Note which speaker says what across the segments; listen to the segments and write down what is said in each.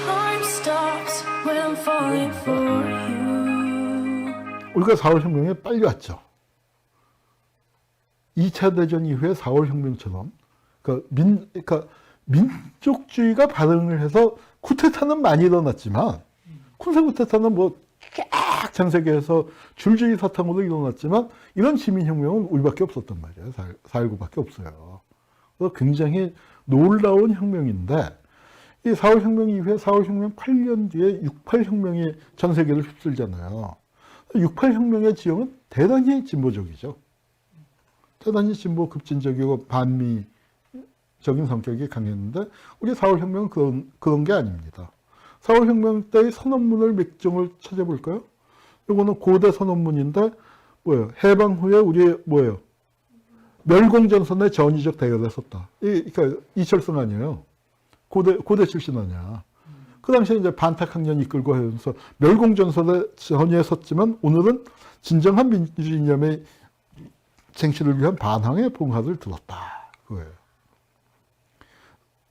Speaker 1: Time stops when I'm falling for you.
Speaker 2: 우리가 4월 혁명에 빨리 왔죠. 2차 대전 이후에 4월 혁명처럼 그러니까 민족주의가 반응을 해서 쿠데타는 많이 일어났지만 쿤세 쿠데타는 뭐 쫙 전 세계에서 줄줄이 사탕으로 일어났지만 이런 시민혁명은 우리밖에 없었단 말이에요. 4.19밖에 없어요. 그래서 굉장히 놀라운 혁명인데 이 4월 혁명 이후에 4월 혁명 8년 뒤에 6.8 혁명이 전 세계를 휩쓸잖아요. 6.8 혁명의 지형은 대단히 진보적이죠. 대단히 진보 급진적이고 반미적인 성격이 강했는데 우리 4월 혁명은 그런 게 아닙니다. 4월 혁명 때의 선언문을 몇 종을 찾아볼까요? 이거는 고대 선언문인데 뭐예요? 해방 후에 우리 뭐예요? 멸공전선의 전위적 대열에 섰다. 그러니까 이철성 아니에요. 고대 출신 아니야. 그 당시에 이제 반탁학년 이끌고 하면서 멸공전선의 전위에 섰지만 오늘은 진정한 민주주의 이념의 쟁취를 위한 반항의 봉화를 들었다. 그거예요.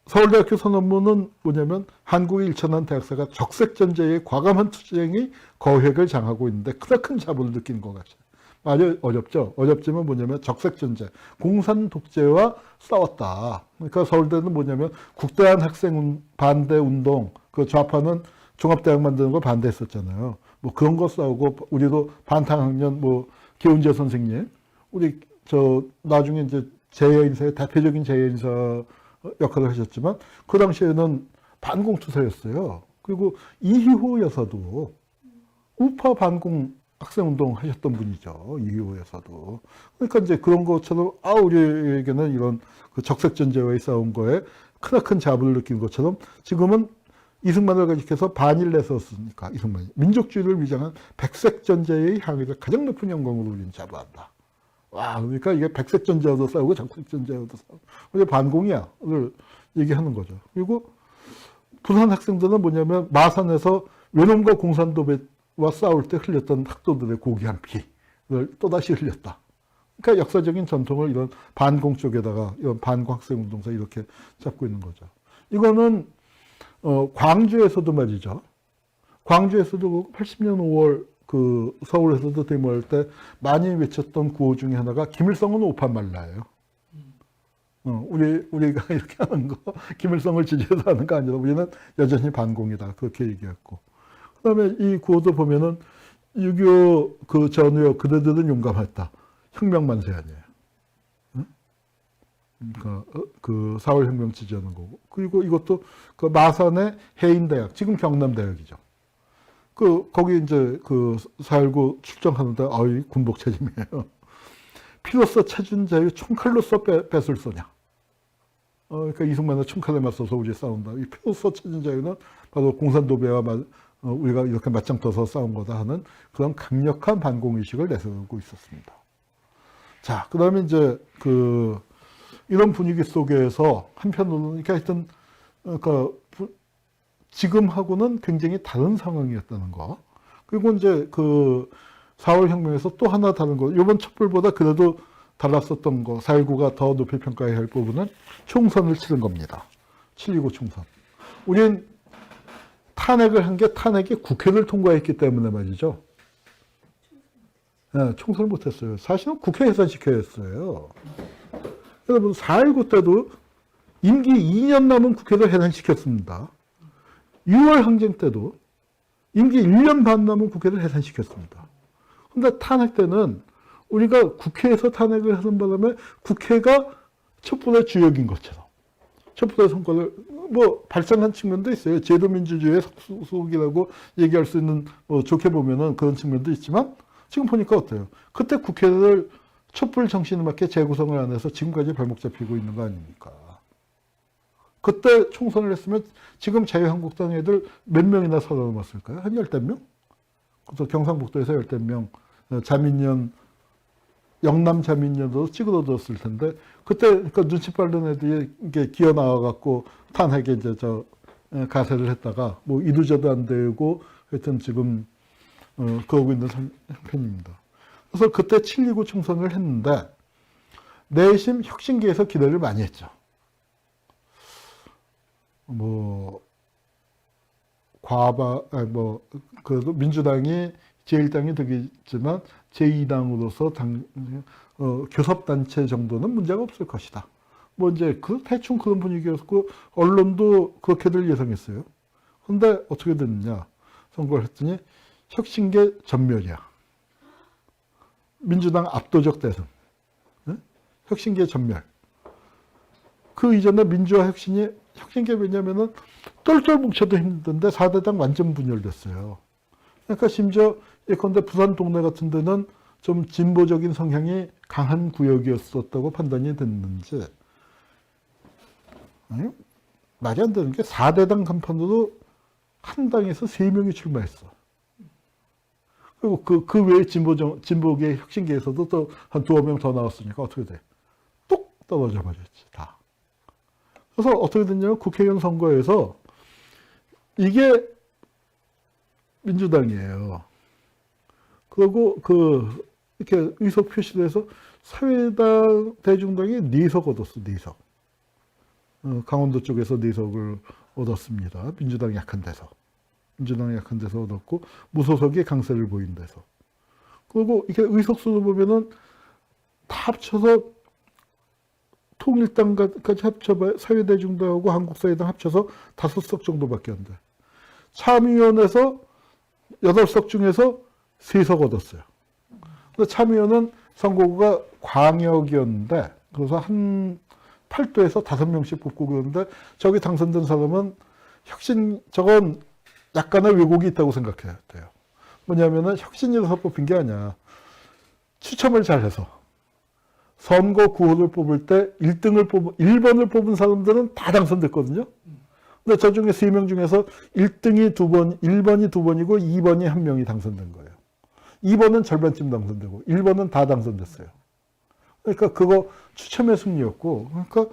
Speaker 2: 서울대학교 선언문은 뭐냐면 한국의 일천한 대학사가 적색전제의 과감한 투쟁이 거획을 장하고 있는데 크나큰 자부를 느낀 것 같아요. 아주 어렵죠. 어렵지만 뭐냐면 적색전제, 공산 독재와 싸웠다. 그러니까 서울대는 뭐냐면 국대한 학생 반대 운동, 그 좌파는 종합대학 만드는 걸 반대했었잖아요. 뭐 그런 거 싸우고 우리도 반탕학년 뭐 기훈재 선생님, 우리 나중에 이제 재해인사의 대표적인 재해인사 역할을 하셨지만 그 당시에는 반공투사였어요. 그리고 이희호 여사도 우파 반공 학생운동 하셨던 분이죠. 이희호 여사도. 그러니까 이제 그런 것처럼 우리에게는 이런 그 적색전제와의 싸운 거에 크나큰 자부를 느낀 것처럼 지금은 이승만을 가지켜서 반일을 했었으니까 이승만이 민족주의를 위장한 백색전제의 향유를 가장 높은 영광으로 우리는 자부한다. 와, 그러니까 이게 백색전제와도 싸우고 적색전제와도 싸우고 이게 반공이야를 얘기하는 거죠. 그리고 부산 학생들은 뭐냐면 마산에서 외놈과 공산도배와 싸울 때 흘렸던 학도들의 고귀한 피를 또다시 흘렸다. 그러니까 역사적인 전통을 이런 반공 쪽에다가 이런 반공 학생운동사 이렇게 잡고 있는 거죠. 이거는 광주에서도 말이죠. 광주에서도 80년 5월 그 서울에서도 데모할 때 많이 외쳤던 구호 중에 하나가 김일성은 오판말라예요. 우리가 이렇게 하는 거 김일성을 지지해서 하는 거 아니라 우리는 여전히 반공이다 그렇게 얘기했고 그다음에 이 구호도 보면은 6.25 그 전후요 그대들은 용감했다. 혁명 만세 아니에요. 그러니까 그 4월 혁명 지지하는 거고 그리고 이것도 그 마산의 해인대학 지금 경남대학이죠. 거기 이제 그 4.19 출정하는데 군복 체짐이에요. 피로써 찾은 자유 총칼로써 뺏을 쏘냐. 그러니까 이승만은 총칼에 맞서서 우리 싸운다. 이 피로써 찾은 자유는 바로 공산도배와 우리가 이렇게 맞짱 떠서 싸운 거다 하는 그런 강력한 반공의식을 내세우고 있었습니다. 자, 그 다음에 이제 이런 분위기 속에서 한편으로는 하여튼 그러니까 지금하고는 굉장히 다른 상황이었다는 거. 그리고 이제 4월 혁명에서 또 하나 다른 거. 이번 촛불보다 그래도 달랐었던 거. 4.19가 더 높이 평가해야 할 부분은 총선을 치른 겁니다. 7.29 총선. 우린 탄핵을 한 게 탄핵이 국회를 통과했기 때문에 말이죠. 네, 총선을 못했어요. 사실은 국회 해산시켜야 했어요. 여러분 4.19 때도 임기 2년 남은 국회를 해산시켰습니다. 6월 항쟁 때도 임기 1년 반 남은 국회를 해산시켰습니다. 그런데 탄핵 때는 우리가 국회에서 탄핵을 하는 바람에 국회가 촛불의 주역인 것처럼 촛불의 성과를 발생한 측면도 있어요. 제도민주주의의 속속이라고 얘기할 수 있는 좋게 보면은 그런 측면도 있지만 지금 보니까 어때요? 그때 국회를 촛불 정신에 맞게 재구성을 안 해서 지금까지 발목 잡히고 있는 거 아닙니까? 그때 총선을 했으면 지금 자유한국당 애들 몇 명이나 살아남았을까요? 한 10명? 그래서 경상북도에서 10명, 영남 자민련도 찌그러졌을 텐데, 그때, 그러니까 눈치 빠른 애들이 이게 기어 나와갖고 탄핵에 이제 가세를 했다가, 이루저도 안 되고, 하여튼 지금, 그러고 있는 형편입니다. 그래서 그때 7.29 총선을 했는데, 내심 혁신계에서 기대를 많이 했죠. 그래도 민주당이 제1당이 되겠지만 제2당으로서 교섭단체 정도는 문제가 없을 것이다. 뭐 이제 대충 그런 분위기였고, 언론도 그렇게들 예상했어요. 근데 어떻게 됐느냐. 선거를 했더니 혁신계 전멸이야. 민주당 압도적 대승. 네? 혁신계 전멸. 그 이전에 민주화 혁신계 왜냐면은 똘똘 뭉쳐도 힘든데 4대당 완전 분열됐어요. 그러니까 심지어 예컨대 부산 동네 같은 데는 좀 진보적인 성향이 강한 구역이었었다고 판단이 됐는지, 아니, 말이 안 되는 게 4대당 간판으로 한 당에서 3명이 출마했어. 그리고 그 외에 진보계 혁신계에서도 또 한 2명 더 나왔으니까 어떻게 돼? 뚝 떨어져 버렸지, 다. 그래서 어떻게 됐냐면 국회의원 선거에서 이게 민주당이에요. 그리고 이렇게 의석 표시를 해서 사회당, 대중당이 4석 얻었어, 4석. 강원도 쪽에서 4석을 얻었습니다. 민주당이 약한 데서. 민주당이 약한 데서 얻었고, 무소속이 강세를 보인 데서. 그리고 이게 의석수를 보면은 다 합쳐서 통일당까지 합쳐봐야 사회대중당하고 한국사회당 합쳐서 5석 정도밖에 안 돼. 참의원에서 8석 중에서 3석 얻었어요. 근데 참의원은 선거구가 광역이었는데, 그래서 한 8도에서 5명씩 뽑고 그러는데, 저기 당선된 사람은 저건 약간의 왜곡이 있다고 생각해야 돼요. 뭐냐면은 혁신이라서 뽑힌 게 아니야. 추첨을 잘해서. 선거 구호를 뽑을 때 1번을 뽑은 사람들은 다 당선됐거든요. 근데 저 중에 3명 중에서 1등이 2번, 1번이 2번이고 2번이 1명이 당선된 거예요. 2번은 절반쯤 당선되고 1번은 다 당선됐어요. 그러니까 그거 추첨의 승리였고, 그러니까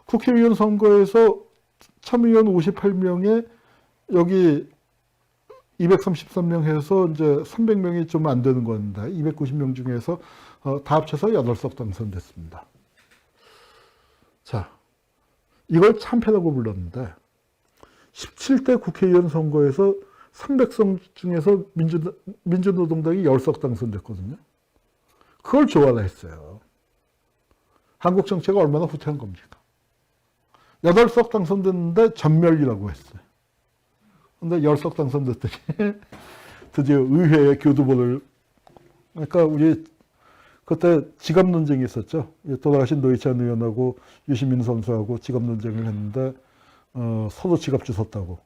Speaker 2: 국회의원 선거에서 참의원 58명에 여기 233명 해서 이제 300명이 좀 안 되는 건데 290명 중에서 다 합쳐서 8석 당선됐습니다. 자, 이걸 참패라고 불렀는데 17대 국회의원 선거에서 300석 중에서 민주노동당이 10석 당선됐거든요. 그걸 좋아라 했어요. 한국 정치가 얼마나 후퇴한 겁니까? 8석 당선됐는데 전멸이라고 했어요. 근데 10석 당선됐더니 드디어 의회에 교두보를, 그러니까 우리 그때 지갑 논쟁이 있었죠. 돌아가신 노회찬 의원하고 유시민 선수하고 지갑 논쟁을 했는데 서로 지갑 주웠다고.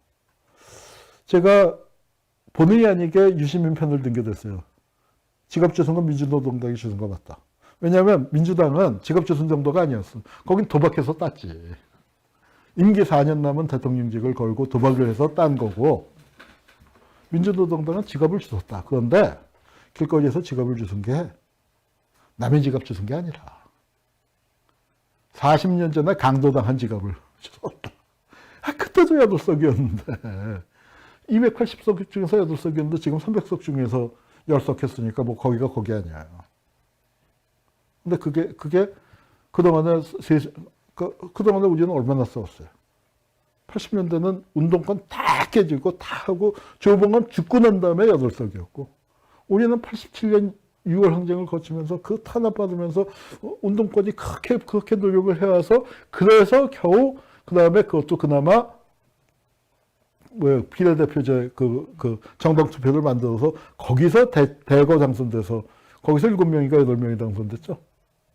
Speaker 2: 제가 본의 아니게 유시민 편을 든 게 됐어요. 지갑 주운 건 민주노동당이 주운 거 맞다. 왜냐하면 민주당은 지갑 주운 정도가 아니었어. 거긴 도박해서 땄지. 임기 4년 남은 대통령직을 걸고 도박을 해서 딴 거고, 민주노동당은 지갑을 주웠다. 그런데 길거리에서 지갑을 주운 게 남의 지갑 주운 게 아니라 40년 전에 강도당한 지갑을 주웠다. 그때도 8석이었는데 280석 중에서 8석이었는데 지금 300석 중에서 10석 했으니까 뭐 거기가 거기 아니야. 근데 그게 그동안에 우리는 얼마나 싸웠어요. 80년대는 운동권 다 깨지고 다 하고 조봉암 죽고 난 다음에 8석이었고, 우리는 87년 6월 항쟁을 거치면서 그 탄압받으면서 운동권이 그렇게 노력을 해와서 그래서 겨우 그 다음에 그것도 그나마 비례대표제 정당 투표를 만들어서 거기서 대거 당선돼서 거기서 7명인가 8명이 당선됐죠.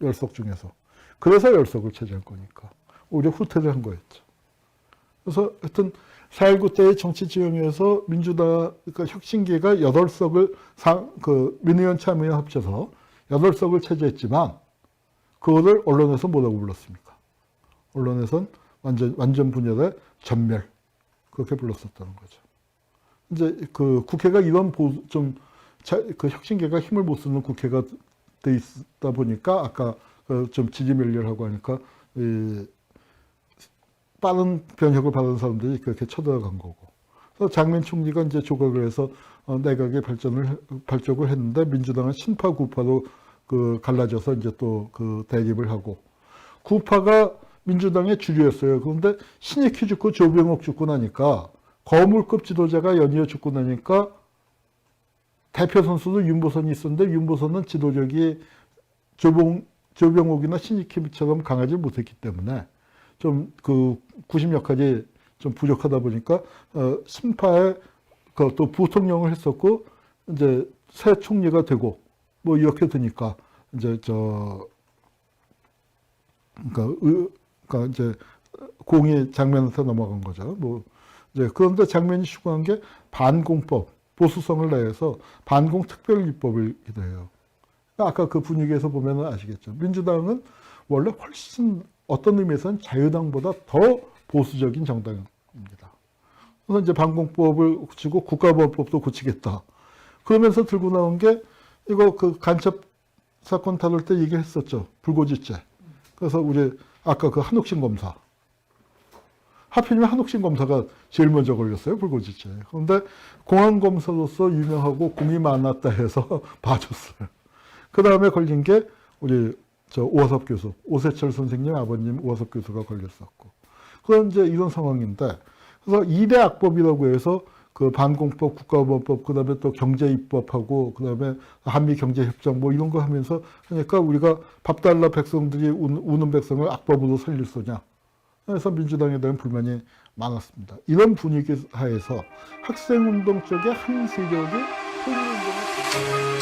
Speaker 2: 10석 중에서. 그래서 10석을 차지한 거니까. 오히려 후퇴를 한 거였죠. 그래서 하여튼 4.19 때의 정치 지형에서 민주당, 그러니까 혁신계가 8석을 민의원 참의원 합쳐서 8석을 차지했지만 그거를 언론에서 뭐라고 불렀습니까? 언론에선 완전 분열의 전멸. 그렇게 불렀었다는 거죠. 이제 국회가 이런 혁신계가 힘을 못 쓰는 국회가 돼 있다 보니까 아까 좀 지지멸렬하고 하니까 빠른 변혁을 바라는 사람들이 그렇게 쳐들어간 거고. 그래서 장면 총리가 이제 조각을 해서 내각의 발족을 했는데 민주당은 신파 구파로 갈라져서 이제 또 대립을 하고, 구파가 민주당의 주류였어요. 그런데 신익희 죽고 조병옥 죽고 나니까 거물급 지도자가 연이어 죽고 나니까 대표 선수도 윤보선이 있었는데 윤보선은 지도력이 조병옥이나 신익희처럼 강하지 못했기 때문에 좀 그 90년까지 좀 부족하다 보니까 심파에 또 부통령을 했었고 이제 새 총리가 되고 뭐 이렇게 되니까 이제 그러니까 이제 공이 장면한테 넘어간 거죠. 뭐 이제 그런데 장면이 추구한 게 반공법, 보수성을 내서 반공 특별입법이기도 해요. 아까 그 분위기에서 보면 아시겠죠. 민주당은 원래 훨씬 어떤 의미에서는 자유당보다 더 보수적인 정당입니다. 그래서 이제 반공법을 고치고 국가보안법도 고치겠다. 그러면서 들고 나온 게 이거 그 간첩 사건 다룰 때 얘기했었죠. 불고지죄. 그래서 우리 아까 그 한옥신 검사. 하필이면 한옥신 검사가 제일 먼저 걸렸어요. 불고지죄. 그런데 공안검사로서 유명하고 공이 많았다 해서 봐줬어요. 그 다음에 걸린 게 우리 오화섭 교수, 오세철 선생님 아버님 오화섭 교수가 걸렸었고. 그런 이제 이런 상황인데, 그래서 2대 악법이라고 해서 그 반공법, 국가보안법, 그 다음에 또 경제입법하고, 그 다음에 한미경제협정 뭐 이런 거 하면서 그러니까 우리가 밥 달라 백성들이 우는 백성을 악법으로 살릴 소냐. 그래서 민주당에 대한 불만이 많았습니다. 이런 분위기 하에서 학생운동 쪽에 한 세력이 통일운동을